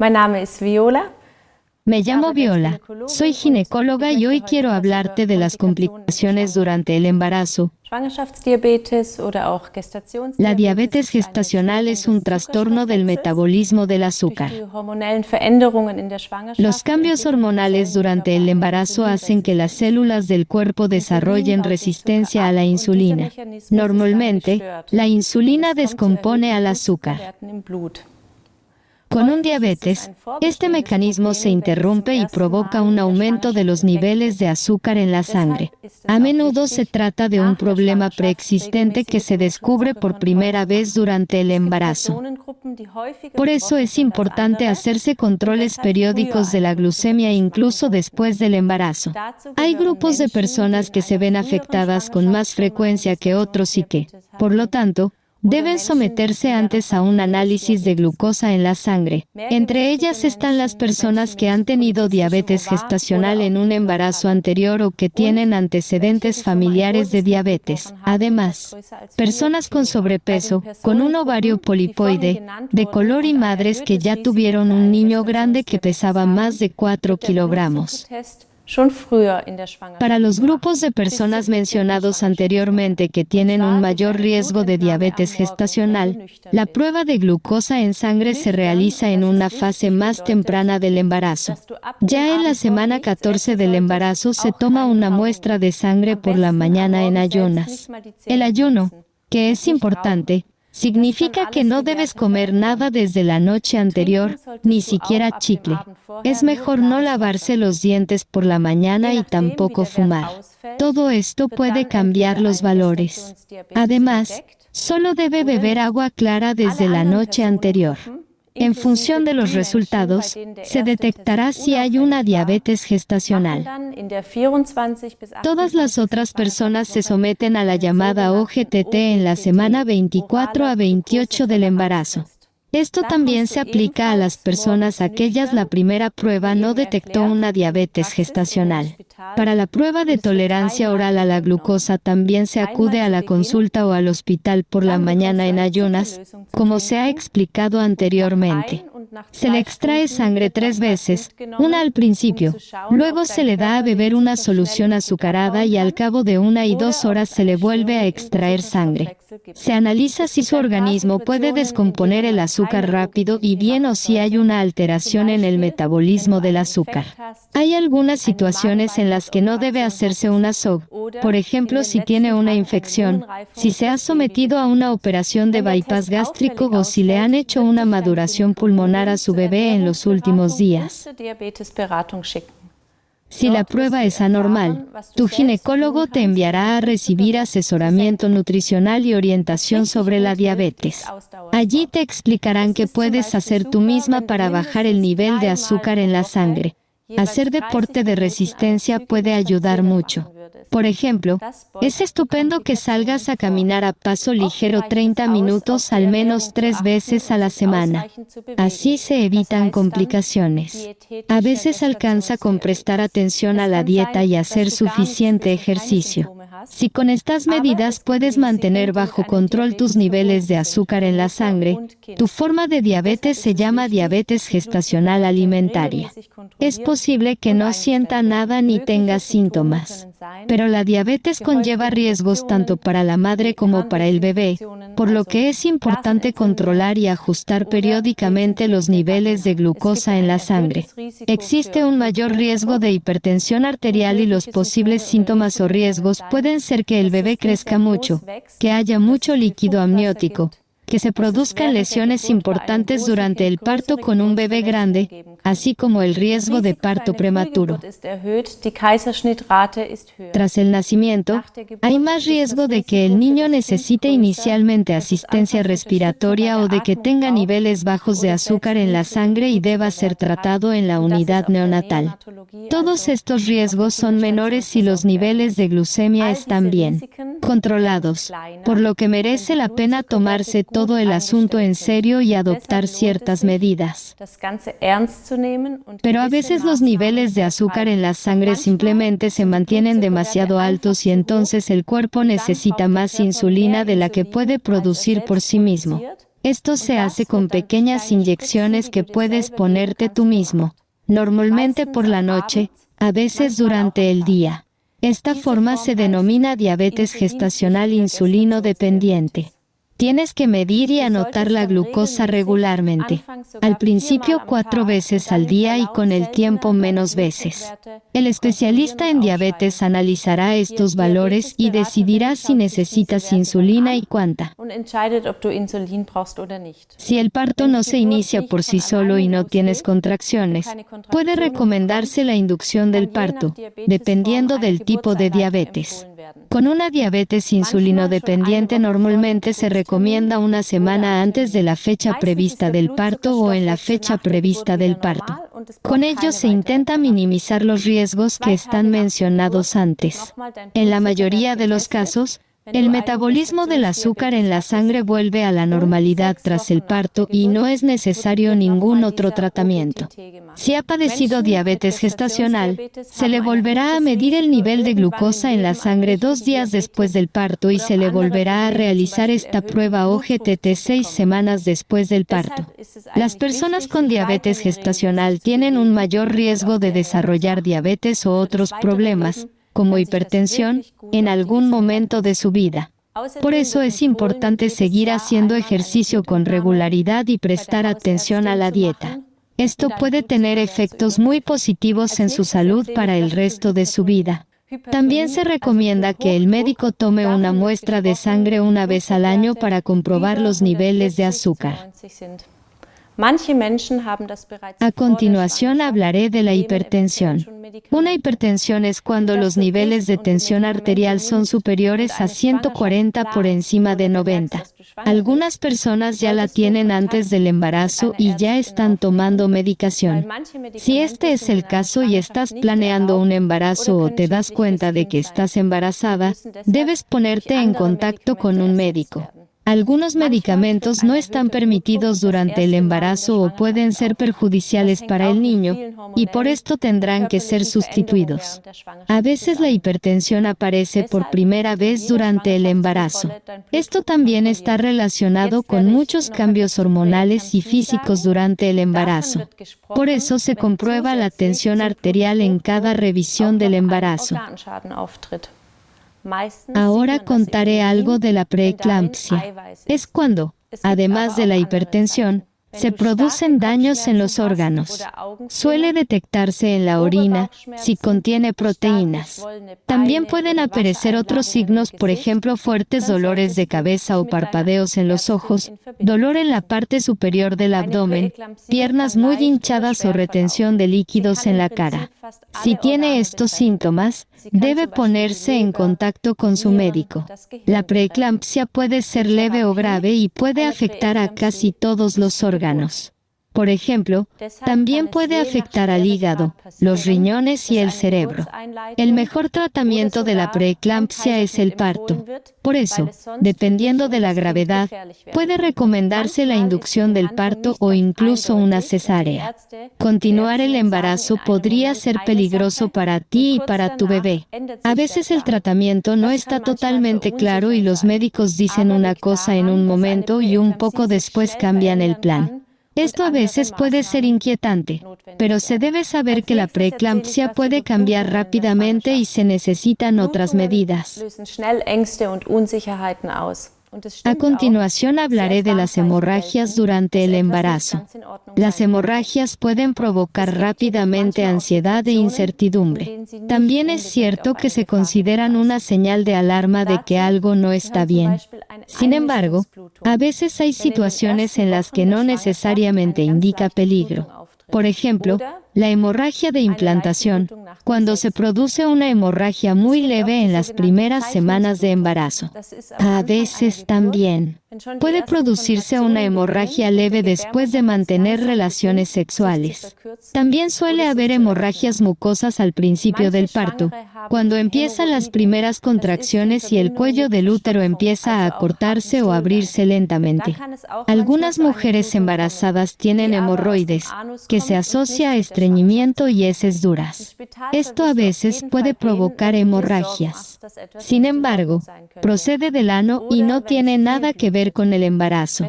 Mein Name ist Viola. Me llamo Viola, soy ginecóloga y hoy quiero hablarte de las complicaciones durante el embarazo. Schwangerschaftsdiabetes oder auch Gestationsdiabetes. La diabetes gestacional es un trastorno del metabolismo del azúcar. Los cambios hormonales durante el embarazo hacen que las células del cuerpo desarrollen resistencia a la insulina. Normalmente, la insulina descompone al azúcar. Con un diabetes, este mecanismo se interrumpe y provoca un aumento de los niveles de azúcar en la sangre. A menudo se trata de un problema preexistente que se descubre por primera vez durante el embarazo. Por eso es importante hacerse controles periódicos de la glucemia incluso después del embarazo. Hay grupos de personas que se ven afectadas con más frecuencia que otros y que, por lo tanto, deben someterse antes a un análisis de glucosa en la sangre. Entre ellas están las personas que han tenido diabetes gestacional en un embarazo anterior o que tienen antecedentes familiares de diabetes. Además, personas con sobrepeso, con un ovario polipoide, de color y madres que ya tuvieron un niño grande que pesaba más de 4 kilogramos. Para los grupos de personas mencionados anteriormente que tienen un mayor riesgo de diabetes gestacional, la prueba de glucosa en sangre se realiza en una fase más temprana del embarazo. Ya en la semana 14 del embarazo se toma una muestra de sangre por la mañana en ayunas. El ayuno, que es importante, significa que no debes comer nada desde la noche anterior, ni siquiera chicle. Es mejor no lavarse los dientes por la mañana y tampoco fumar. Todo esto puede cambiar los valores. Además, solo debe beber agua clara desde la noche anterior. En función de los resultados, se detectará si hay una diabetes gestacional. Todas las otras personas se someten a la llamada OGTT en la semana 24 a 28 del embarazo. Esto también se aplica a las personas aquellas la primera prueba no detectó una diabetes gestacional. Para la prueba de tolerancia oral a la glucosa también se acude a la consulta o al hospital por la mañana en ayunas, como se ha explicado anteriormente. Se le extrae sangre 3 veces, una al principio, luego se le da a beber una solución azucarada y al cabo de 1 y 2 horas se le vuelve a extraer sangre. Se analiza si su organismo puede descomponer el azúcar rápido y bien o si hay una alteración en el metabolismo del azúcar. Hay algunas situaciones en las que no debe hacerse una SOG, por ejemplo si tiene una infección, si se ha sometido a una operación de bypass gástrico o si le han hecho una maduración pulmonar a su bebé en los últimos días. Si la prueba es anormal, tu ginecólogo te enviará a recibir asesoramiento nutricional y orientación sobre la diabetes. Allí te explicarán qué puedes hacer tú misma para bajar el nivel de azúcar en la sangre. Hacer deporte de resistencia puede ayudar mucho. Por ejemplo, es estupendo que salgas a caminar a paso ligero 30 minutos al menos 3 veces a la semana. Así se evitan complicaciones. A veces alcanza con prestar atención a la dieta y hacer suficiente ejercicio. Si con estas medidas puedes mantener bajo control tus niveles de azúcar en la sangre, tu forma de diabetes se llama diabetes gestacional alimentaria. Es posible que no sienta nada ni tenga síntomas. Pero la diabetes conlleva riesgos tanto para la madre como para el bebé, por lo que es importante controlar y ajustar periódicamente los niveles de glucosa en la sangre. Existe un mayor riesgo de hipertensión arterial y los posibles síntomas o riesgos pueden ser que el bebé crezca mucho, que haya mucho líquido amniótico, que se produzcan lesiones importantes durante el parto con un bebé grande, así como el riesgo de parto prematuro. Tras el nacimiento, hay más riesgo de que el niño necesite inicialmente asistencia respiratoria o de que tenga niveles bajos de azúcar en la sangre y deba ser tratado en la unidad neonatal. Todos estos riesgos son menores si los niveles de glucemia están bien controlados, por lo que merece la pena tomarse todo el asunto en serio y adoptar ciertas medidas. Pero a veces los niveles de azúcar en la sangre simplemente se mantienen demasiado altos y entonces el cuerpo necesita más insulina de la que puede producir por sí mismo. Esto se hace con pequeñas inyecciones que puedes ponerte tú mismo, normalmente por la noche, a veces durante el día. Esta forma se denomina diabetes gestacional insulino dependiente. Tienes que medir y anotar la glucosa regularmente. Al principio 4 veces al día y con el tiempo menos veces. El especialista en diabetes analizará estos valores y decidirá si necesitas insulina y cuánta. Si el parto no se inicia por sí solo y no tienes contracciones, puede recomendarse la inducción del parto, dependiendo del tipo de diabetes. Con una diabetes insulinodependiente normalmente se recomienda una semana antes de la fecha prevista del parto o en la fecha prevista del parto. Con ello se intenta minimizar los riesgos que están mencionados antes. En la mayoría de los casos, el metabolismo del azúcar en la sangre vuelve a la normalidad tras el parto y no es necesario ningún otro tratamiento. Si ha padecido diabetes gestacional, se le volverá a medir el nivel de glucosa en la sangre 2 días después del parto y se le volverá a realizar esta prueba OGTT 6 semanas después del parto. Las personas con diabetes gestacional tienen un mayor riesgo de desarrollar diabetes o otros problemas, como hipertensión, en algún momento de su vida. Por eso es importante seguir haciendo ejercicio con regularidad y prestar atención a la dieta. Esto puede tener efectos muy positivos en su salud para el resto de su vida. También se recomienda que el médico tome una muestra de sangre una vez al año para comprobar los niveles de azúcar. A continuación hablaré de la hipertensión. Una hipertensión es cuando los niveles de tensión arterial son superiores a 140 por encima de 90. Algunas personas ya la tienen antes del embarazo y ya están tomando medicación. Si este es el caso y estás planeando un embarazo o te das cuenta de que estás embarazada, debes ponerte en contacto con un médico. Algunos medicamentos no están permitidos durante el embarazo o pueden ser perjudiciales para el niño, y por esto tendrán que ser sustituidos. A veces la hipertensión aparece por primera vez durante el embarazo. Esto también está relacionado con muchos cambios hormonales y físicos durante el embarazo. Por eso se comprueba la tensión arterial en cada revisión del embarazo. Ahora contaré algo de la preeclampsia. Es cuando, además de la hipertensión, se producen daños en los órganos. Suele detectarse en la orina si contiene proteínas. También pueden aparecer otros signos, por ejemplo, fuertes dolores de cabeza o parpadeos en los ojos, dolor en la parte superior del abdomen, piernas muy hinchadas o retención de líquidos en la cara. Si tiene estos síntomas, debe ponerse en contacto con su médico. La preeclampsia puede ser leve o grave y puede afectar a casi todos los órganos. Por ejemplo, también puede afectar al hígado, los riñones y el cerebro. El mejor tratamiento de la preeclampsia es el parto. Por eso, dependiendo de la gravedad, puede recomendarse la inducción del parto o incluso una cesárea. Continuar el embarazo podría ser peligroso para ti y para tu bebé. A veces el tratamiento no está totalmente claro y los médicos dicen una cosa en un momento y un poco después cambian el plan. Esto a veces puede ser inquietante, pero se debe saber que la preeclampsia puede cambiar rápidamente y se necesitan otras medidas. A continuación hablaré de las hemorragias durante el embarazo. Las hemorragias pueden provocar rápidamente ansiedad e incertidumbre. También es cierto que se consideran una señal de alarma de que algo no está bien. Sin embargo, a veces hay situaciones en las que no necesariamente indica peligro. Por ejemplo, la hemorragia de implantación, cuando se produce una hemorragia muy leve en las primeras semanas de embarazo. A veces también puede producirse una hemorragia leve después de mantener relaciones sexuales. También suele haber hemorragias mucosas al principio del parto, cuando empiezan las primeras contracciones y el cuello del útero empieza a acortarse o abrirse lentamente. Algunas mujeres embarazadas tienen hemorroides, que se asocia a estreñimiento y heces duras. Esto a veces puede provocar hemorragias. Sin embargo, procede del ano y no tiene nada que ver ver con el embarazo.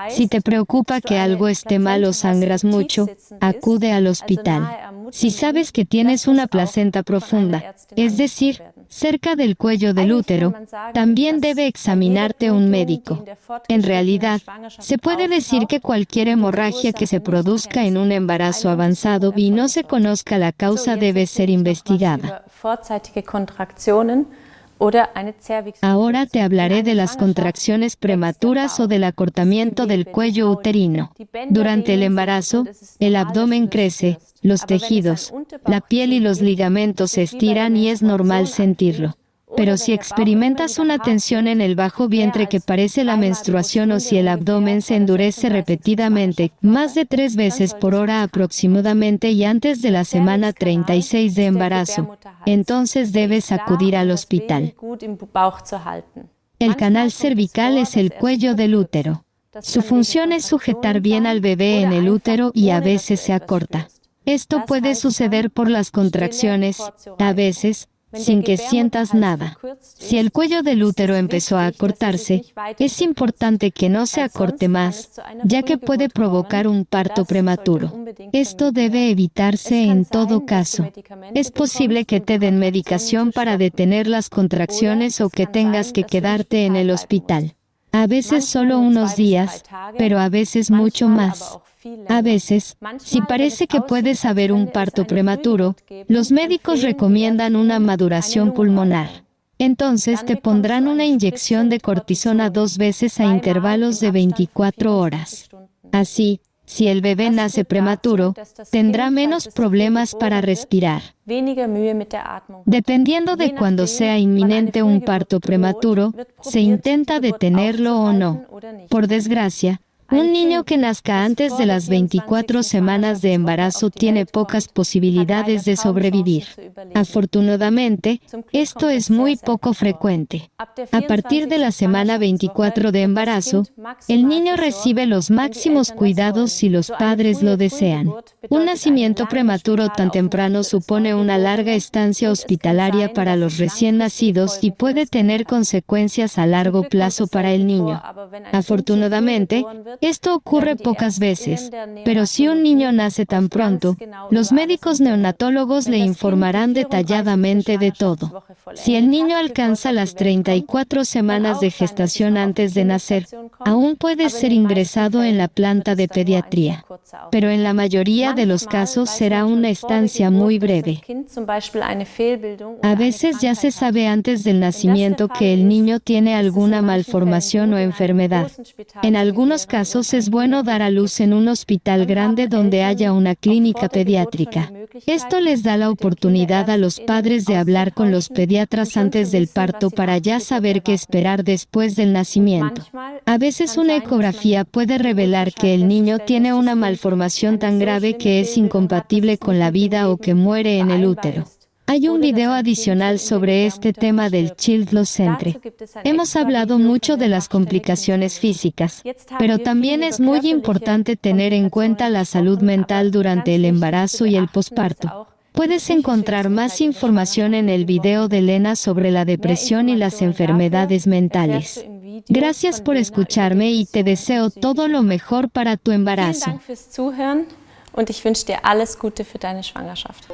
Si te preocupa que algo esté mal o sangras mucho, acude al hospital. Si sabes que tienes una placenta profunda, es decir, cerca del cuello del útero, también debe examinarte un médico. En realidad, se puede decir que cualquier hemorragia que se produzca en un embarazo avanzado y no se conozca la causa debe ser investigada. Ahora te hablaré de las contracciones prematuras o del acortamiento del cuello uterino. Durante el embarazo, el abdomen crece, los tejidos, la piel y los ligamentos se estiran y es normal sentirlo. Pero si experimentas una tensión en el bajo vientre que parece la menstruación o si el abdomen se endurece repetidamente, más de 3 veces por hora aproximadamente y antes de la semana 36 de embarazo, entonces debes acudir al hospital. El canal cervical es el cuello del útero. Su función es sujetar bien al bebé en el útero y a veces se acorta. Esto puede suceder por las contracciones, a veces, sin que sientas nada. Si el cuello del útero empezó a acortarse, es importante que no se acorte más, ya que puede provocar un parto prematuro. Esto debe evitarse en todo caso. Es posible que te den medicación para detener las contracciones o que tengas que quedarte en el hospital. A veces solo unos días, pero a veces mucho más. A veces, si parece que puedes haber un parto prematuro, los médicos recomiendan una maduración pulmonar. Entonces te pondrán una inyección de cortisona 2 veces a intervalos de 24 horas. Así, si el bebé nace prematuro, tendrá menos problemas para respirar. Dependiendo de cuándo sea inminente un parto prematuro, se intenta detenerlo o no. Por desgracia, un niño que nazca antes de las 24 semanas de embarazo tiene pocas posibilidades de sobrevivir. Afortunadamente, esto es muy poco frecuente. A partir de la semana 24 de embarazo, el niño recibe los máximos cuidados si los padres lo desean. Un nacimiento prematuro tan temprano supone una larga estancia hospitalaria para los recién nacidos y puede tener consecuencias a largo plazo para el niño. Afortunadamente, esto ocurre pocas veces, pero si un niño nace tan pronto, los médicos neonatólogos le informarán detalladamente de todo. Si el niño alcanza las 34 semanas de gestación antes de nacer, aún puede ser ingresado en la planta de pediatría, pero en la mayoría de los casos será una estancia muy breve. A veces ya se sabe antes del nacimiento que el niño tiene alguna malformación o enfermedad. En algunos casos es bueno dar a luz en un hospital grande donde haya una clínica pediátrica. Esto les da la oportunidad a los padres de hablar con los pediatras antes del parto para ya saber qué esperar después del nacimiento. A veces una ecografía puede revelar que el niño tiene una malformación tan grave que es incompatible con la vida o que muere en el útero. Hay un video adicional sobre este tema del Childless Centre. Hemos hablado mucho de las complicaciones físicas, pero también es muy importante tener en cuenta la salud mental durante el embarazo y el posparto. Puedes encontrar más información en el video de Lena sobre la depresión y las enfermedades mentales. Gracias por escucharme y te deseo todo lo mejor para tu embarazo. Und ich wünsche dir alles Gute für deine Schwangerschaft.